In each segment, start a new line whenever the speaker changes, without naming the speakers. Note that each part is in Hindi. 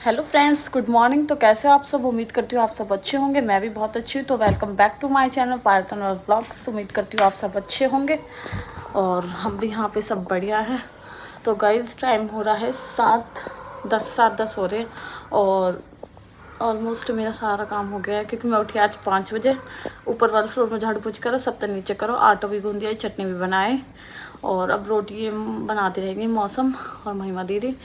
Hello friends, good morning. तो कैसे आप सब? उम्मीद करती हूँ आप सब अच्छे होंगे। मैं भी बहुत अच्छी हूँ। तो welcome back to my channel Parthan और ब्लॉग्स। उम्मीद करती हूँ आप सब अच्छे होंगे और हम भी यहाँ पे सब बढ़िया है। तो गाइस टाइम हो रहा है 7:10 हो रहे हैं और ऑलमोस्ट मेरा सारा काम हो गया है क्योंकि मैं उठी आज 5 बजे। ऊपर वाले फ्लोर में झाड़ू पोछ करो, सब तक नीचे करो, आटा भी गूंद दिया, चटनी भी बनाए और अब रोटी बनाती रहेंगी मौसम और महिमा दीदी।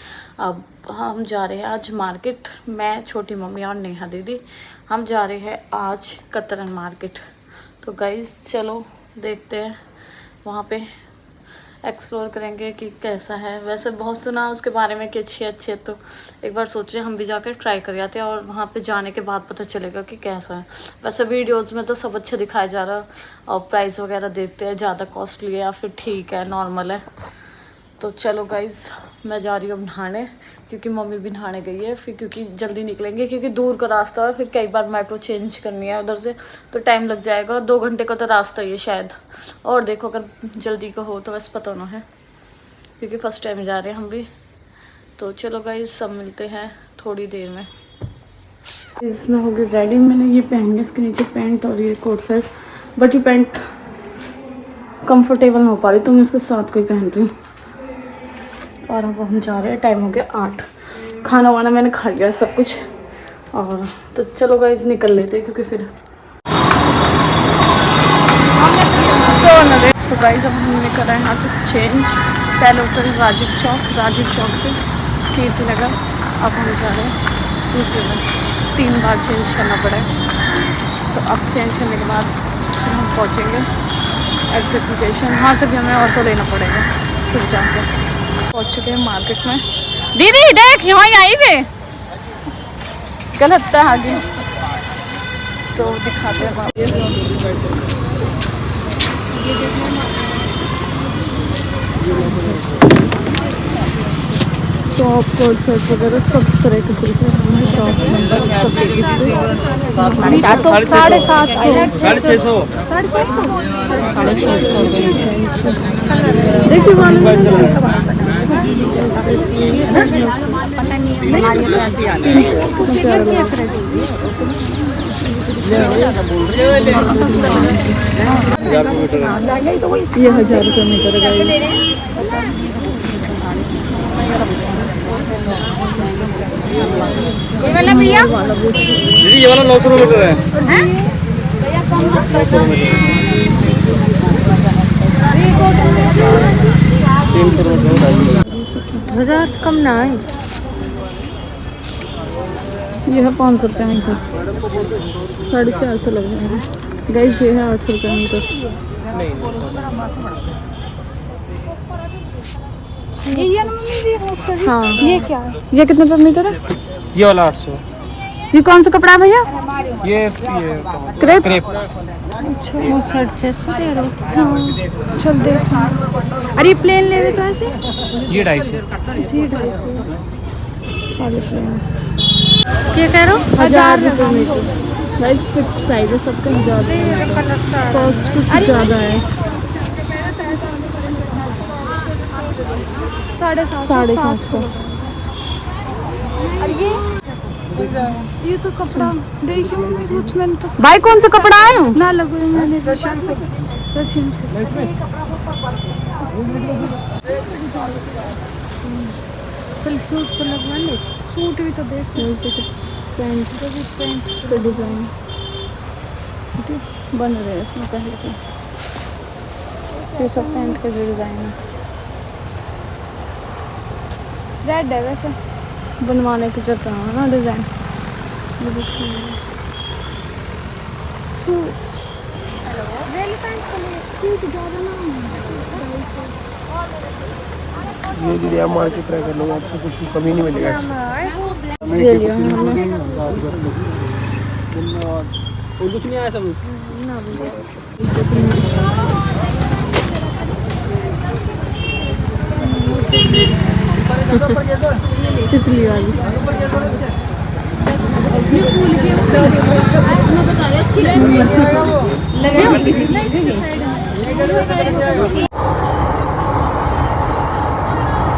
अब हम जा रहे हैं आज मार्केट, मैं, छोटी मम्मी और नेहा दीदी। हम जा रहे हैं आज कतरन मार्केट। तो गाइस चलो देखते हैं, वहाँ पे एक्सप्लोर करेंगे कि कैसा है। वैसे बहुत सुना उसके बारे में कि अच्छी है, तो एक बार सोचे हम भी जाकर ट्राई कर आते हैं और वहाँ पे जाने के बाद पता चलेगा कि कैसा है। वैसे वीडियोज़ में तो सब अच्छा दिखाया जा रहा है और प्राइस वगैरह देखते हैं, ज़्यादा कॉस्टली है या फिर ठीक है, नॉर्मल है। तो चलो गाइज़, मैं जा रही हूँ नहाने क्योंकि मम्मी भी नहाने गई है। फिर क्योंकि जल्दी निकलेंगे क्योंकि दूर का रास्ता है, फिर कई बार मेट्रो चेंज करनी है उधर से, तो टाइम लग जाएगा। 2 घंटे का तो रास्ता ही है शायद। और देखो अगर जल्दी का हो तो वैसे पता ना है क्योंकि फ़र्स्ट टाइम जा रहे हैं हम भी। तो चलो गाइज़, सब मिलते हैं थोड़ी देर में। इसमें हो गई रेडी। मैंने ये पहन लिया, इसके नीचे पैंट और ये कोट सेट, बट ये पैंट कंफर्टेबल नहीं हो पा रही तो मैं इसके साथ कोई पहन रही हूँ। और अब हम जा रहे हैं, टाइम हो गया 8। खाना वाना मैंने खा लिया सब कुछ। और तो चलो गाइस निकल लेते हैं क्योंकि फिर तो गाइस अब हमने करा है यहाँ से चेंज। पहले उतरे राजीव चौक से कीर्ति नगर। अब हम जा रहे हैं दूसरे में, 3 बार चेंज करना पड़ा है। तो अब चेंज करने के बाद फिर हम पहुँचेंगे एग्जिट लोकेशन। वहाँ से भी हमें ऑटो लेना पड़ेगा। फिर जाकर पहुँच चुके हैं मार्केट में। दीदी देख, यहाँ आई वे गलत था आगे, तो दिखाते हैं वहाँ। टॉप कोट सेट वगैरह सब तरह के सिल्क है। शॉप नंबर 750 देखिए ये 1000 रुपये मीटर है।
ये वाला भैया
दीदी, ये वाला 900 मीटर है।
1000 कम ना है।
ये है 500 रुपये मीटर, 450 लग जाएगा। गाइस ये है 800 रुपये मीटर। हाँ,
ये क्या है?
ये कितने रुपये मीटर है?
ये वाला 800।
ये कौन सा कपड़ा है भैया?
ये
क्रेप।
अच्छा, वो 650 दे रहे हो। हाँ चल देख। अरे प्लेन ले रहे तो ऐसे
ये 250।
जी 250। क्या कह रहे हो? 1000
रुपये मीटर। गाइस फिक्स प्राइस है सबका, ज़्यादा कॉस्ट कुछ ज़्यादा है। 750।
ये तो कपड़ा देखिए मम्मी, कुछ मैंने तो
भाई कौन सा कपड़ा है?
ना लगो मैंने रशियन से कल सूट तो लगवा ले। सूट भी तो देख,
पैंट का डिज़ाइन बन रहे हैं इसमें पहले के। ये सब पैंट का जो डिज़ाइन है
रेड है वैसे
बनवाने की जरूरत है ना डिज़ाइन।
ये दीदी आप मार्केट ट्राई कर लो, आपसे कुछ कमी नहीं मिलेगा।
ये लिया हमने।
और कुछ नहीं आया सब
तितली वाली।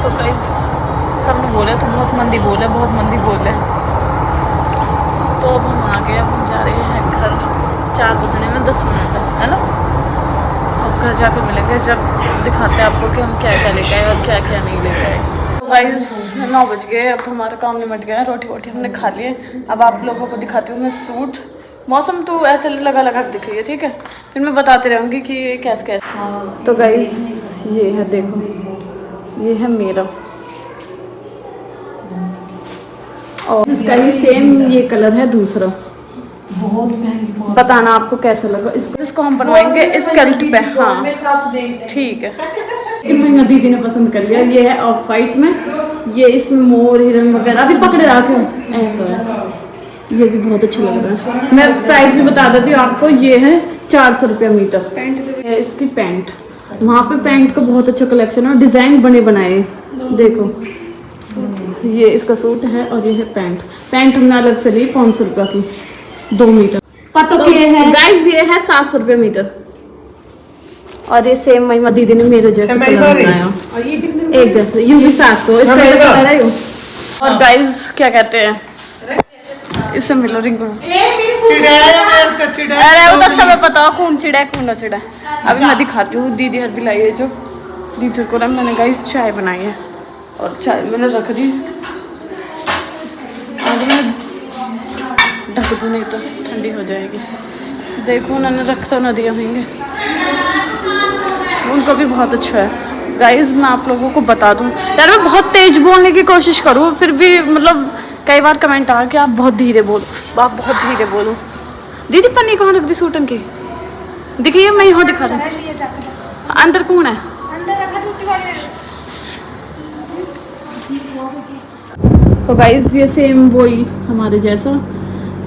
तो गाइस सबने बोला तो बहुत मंदी बोला, बहुत मंदी बोले। 4 बजने में 10 मिनट है ना। अब घर जाकर मिलेंगे जब दिखाते हैं आपको कि हम क्या क्या लेके आए और क्या क्या नहीं लेके आए। गाइस 9 बज गए, अब हमारा काम निमट गया है, रोटी वोटी हमने खा लिए। अब आप लोगों को दिखाती हूँ मैं सूट। मौसम तो ऐसे लगा लगा दिख रही है, ठीक है, फिर मैं बताती रहूँगी कि ये कैसे कैसे। तो गाइस ये है, देखो ये है मेरा, और इसका ही सेम ये कलर है दूसरा।
बहुत महंगी,
बताना आपको कैसा लगा। इसको हम बनवाएंगे स्कर्ट पे। हाँ ठीक है। मैं दीदी ने पसंद कर लिया, ये है ऑफ वाइट में, ये इसमें मोर हिरन वगैरह भी पकड़े रखे ऐसा है, ये भी बहुत अच्छा लग रहा है। मैं प्राइस भी बता देती हूँ आपको, ये है 400 रुपये मीटर। पैंट है इसकी, पैंट वहाँ पे पैंट का बहुत अच्छा कलेक्शन है, डिज़ाइन बने बनाए। देखो ये इसका सूट है और ये है पैंट। पैंट हमने अलग से ली 500 रुपये की 2 मीटर।
तो ये है
गाइस ये है 700 रुपये मीटर, और ये सेम महिमा दीदी ने मेरे जैसे कलर बनाया, एक जैसे, यू भी 700 इसका कलर है यू। और गाइस क्या कहते हैं इससे मिलो रिंग, अरे वो तो सब पता हो कौन चिड़ा है कौन ना चिड़ा है। अभी मैं दिखाती हूँ, दीदी हर भी लाई है जो दीदी को ना मैंने गाइस चाय बनाई है, और चाय मैंने रख दी, और मैं ढक दूँ नहीं तो ठंडी हो जाएगी। देखो उन्होंने रख तो ना दिया होंगे, उनको भी बहुत अच्छा है। गाइस मैं आप लोगों को बता दूँ यार, मैं बहुत तेज बोलने की कोशिश करूँ, फिर भी मतलब कई बार कमेंट आ कि आप बहुत धीरे बोलो, आप बहुत धीरे बोलो। दीदी पन्नी कहाँ रख दी सूटन की, दिखिए मैं यहाँ दिखा दूँ, अंदर कौन है। तो गाइस ये सेम वही हमारे जैसा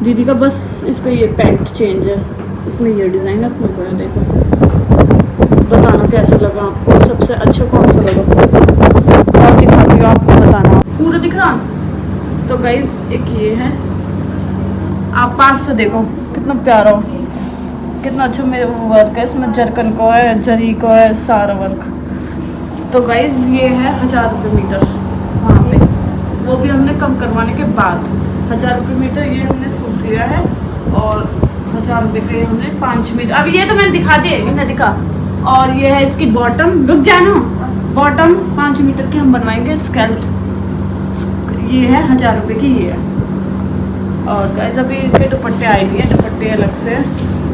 दीदी का, बस इसका ये पैंट चेंज है, इसमें ये डिज़ाइन है, इसमें कोई देखो। बताना कैसा लगा आपको, सबसे अच्छा कौन सा लगा, और दिखाती हूँ आपको, बताना पूरा दिख रहा। तो गाइस एक ये है, आप पास से देखो कितना प्यारा हो, कितना अच्छा मेरे वर्क है इसमें, जरकन को है, जरी को है, सारा वर्क। तो गाइस ये है 1000 रुपये मीटर वहाँ पे, वो भी हमने कम करवाने के बाद 1000 रुपये मीटर ये हमने सूट लिया है, और 1000 रुपये के हमने 5 मीटर। अब ये तो मैंने दिखा दिए, मैंने दिखा। और ये है इसकी बॉटम, रुक जाना, बॉटम 5 मीटर की हम बनवाएंगे स्कर्ट, ये है 1000 रुपये की ये है। और गाइस अभी इनके दुपट्टे आए नहीं है, दुपट्टे अलग से।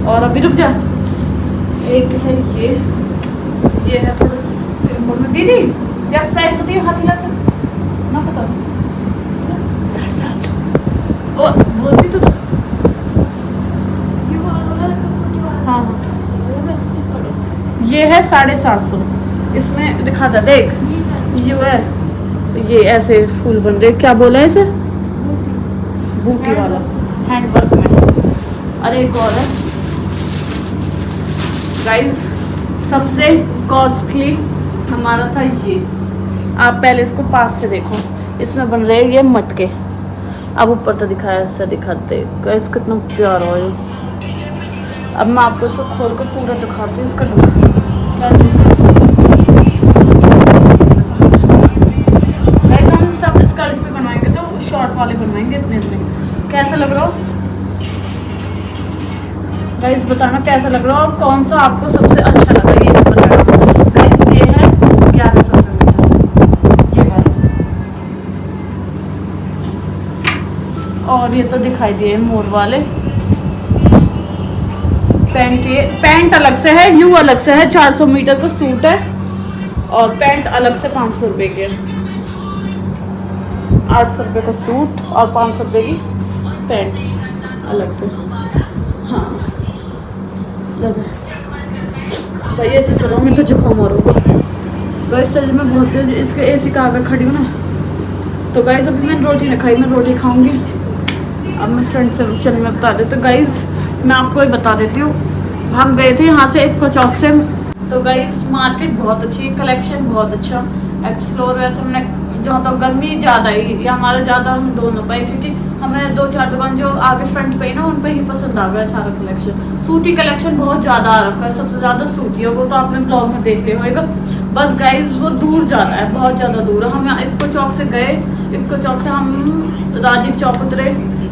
और अभी रुक जा, एक है ये है थोड़ा सिंपल में। दीदी क्या प्राइस होती है, हाथ हिला कर ना पता, 750। ओ बोलती तो हाँ, ये है 750, इसमें दिखा था देख, ये है, ये ऐसे फूल बन रहे, क्या बोला है इसे, बूटी वाला हैंडवर्क में। अरे एक और है गाइस, सबसे कॉस्टली हमारा था ये, आप पहले इसको पास से देखो, इसमें बन रहे ये मटके। अब ऊपर तो दिखाया, इससे दिखाते गाइस कितना प्यारा है ये। अब मैं आपको इसको खोल कर पूरा दिखाती हूँ, इसका लुक गाइस। हम सब स्कर्ट पे बनवाएंगे तो शॉर्ट वाले बनवाएंगे, इतने में कैसा लग रहा हो गाइस, बताना कैसा लग रहा हो, और कौन सा आपको सबसे अच्छा लगा ये भी बताना गाइस। ये है 1100 रुपये मीटर ये वाला, और ये तो दिखाई दिए मोर वाले। पैंट, ये पैंट अलग से है, यू अलग से है, 400 मीटर का सूट है, और पैंट अलग से 500 रुपये के, 800 रुपये का सूट और 500 रुपये की पैंट अलग से। हाँ तो ये से चलो, मैं तो जुकाम और होगा गाइस, चल मैं बहुत तेज इसके एसी का आकर खड़ी हूँ ना। तो गाइस अभी मैंने रोटी नहीं खाई, मैं रोटी खाऊंगी। अब मैं फ्रेंड से चल मैं बता देती हूँ गाइस, मैं आपको ही बता देती हूँ। हम गए थे यहाँ से इफ्को चौक से, तो गाइस मार्केट बहुत अच्छी, कलेक्शन बहुत अच्छा, एक्सप्लोर वैसे हमने, जहाँ तो गर्मी ज़्यादा ही, ये हमारा ज़्यादा हम ढूंढ पाए, क्योंकि हमें 2-4 दुकान जो आगे फ्रंट पे ही ना, उन पे ही पसंद आ गया सारा कलेक्शन। सूती कलेक्शन बहुत ज़्यादा आ रखा है, सबसे ज़्यादा सूती है, वो तो आपने ब्लॉग में देख लिया होगा। बस गाइस वो दूर जाना है, बहुत ज़्यादा दूर है। हम इफ्को चौक से गए, इफ्को चौक से हम राजीव चौक उतरे,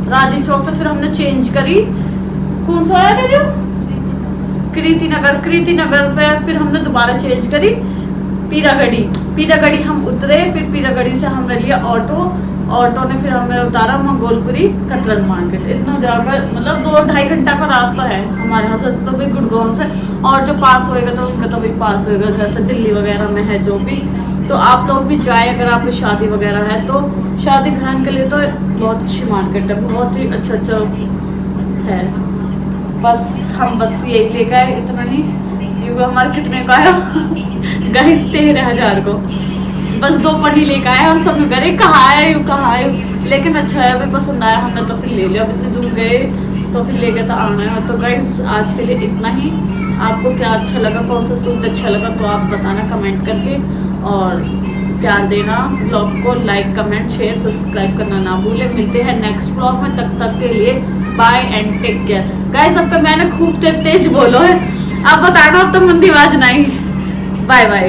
राजीव चौक तो फिर हमने चेंज करी कौन सा आया था जो कृति नगर पे फिर हमने दोबारा चेंज करी पीरागढ़ी हम उतरे। फिर पीरागढ़ी से हमने लिया ऑटो ने फिर हमें उतारा मंगोलपुरी कतरन मार्केट। इतना जाकर मतलब 2-2.5 घंटा का रास्ता है हमारे यहाँ से तो भी गुड़गांव से। और जो पास होएगा तो उनका तो भी पास होएगा, जैसे दिल्ली वगैरह में है जो भी। तो आप लोग भी जाए अगर आपकी शादी वगैरह है तो शादी बहन के लिए तो बहुत अच्छी मार्केट है, बहुत ही अच्छा है। बस यही लेकर आए इतना ही। ये हमारे कितने का है गाइस 13,000 को बस 2 पन्नी लेकर आए हम सब करे कहाँ है लेकिन अच्छा है, अभी पसंद आया हमने तो फिर ले लिया। अब इतनी दूर गए तो फिर लेके तो आना है। तो गाइस आज के लिए इतना ही। आपको क्या अच्छा लगा, कौन सा सूट अच्छा लगा तो आप बताना कमेंट करके, और प्यार देना। ब्लॉग को लाइक कमेंट शेयर सब्सक्राइब करना ना भूलें। मिलते हैं नेक्स्ट ब्लॉग में, तब तक के लिए bye and take care. Guys अब तो मैंने खूब तेज बोलो है, अब बताना अब तो मंदी आवाज नहीं। Bye bye.